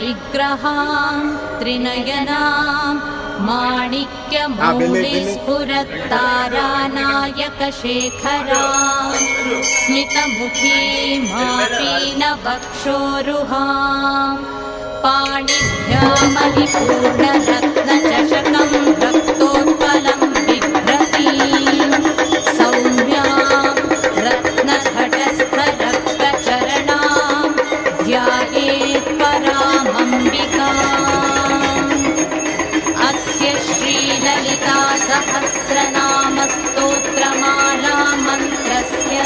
विग्रहां त्रिनयनां माणिक्यमौलिस्फुरत्तारानायकशेखरां स्मितमुखीमापीनवक्षोरुहां पाणिभ्यामलिपूर्णरत्नचषकं रक्तोत्पलं बिभ्रतीं सौम्यां रत्नघटस्थरक्तचरणां ध्यायेत् परामम्बिकाम्। अस्य श्रीललिता सहस्रनामस्तोत्रमाला मन्त्रस्य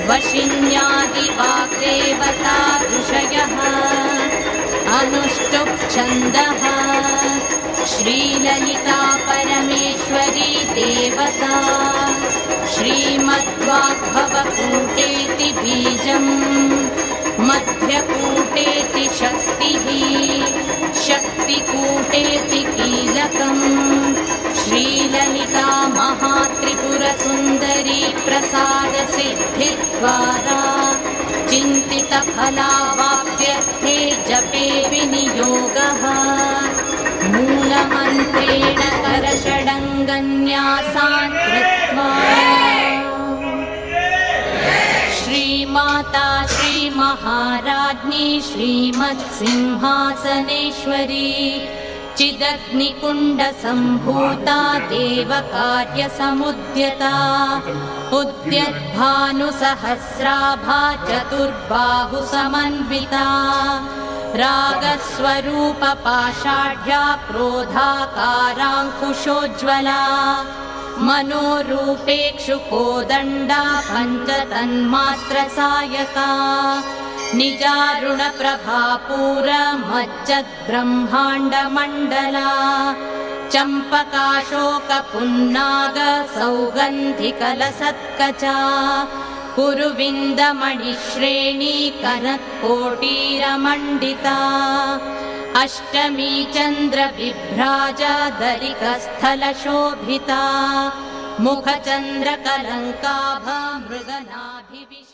वशिन्यादिवाग्देवता ऋषयः अनुष्टुप् छन्दः श्रीललिता परमेश्वरी देवता श्रीमद्वाग्भवकूटेति बीजम् मध्यकूटेति शक्तिः शक्तिकूटेति कीलकम् श्रीललिता महात्रिपुरसुन्दरी प्रसादसिद्धिद्वारा चिन्तितफलावाप्त्यर्थे जपे विनियोगः मूलमन्त्रेण करषडङ्गन्यासान् कृत्वा श्रीमाता श्रीमहाराज्ञी श्रीमत्सिंहासनेश्वरी चिदग्निकुण्डसम्भूता देवकार्यसमुद्यता उद्यद्भानुसहस्राभा चतुर्बाहुसमन्विता रागस्वरूपपाषाढ्या क्रोधाकाराङ्कुशोज्ज्वला मनोरूपेक्षुकोदण्डा पञ्चतन्मात्रसायका निजारुणप्रभापूरमज्जद्ब्रह्माण्डमण्डला चम्पकाशोकपुन्नाग सौगन्धिकलसत्कचा कुरुविन्दमणिश्रेणी कनत्कोटीरमण्डिता अष्टमी चन्द्रविभ्राजदलिकस्थलशोभिता मुखचन्द्रकलङ्काभा मृगनाभिविश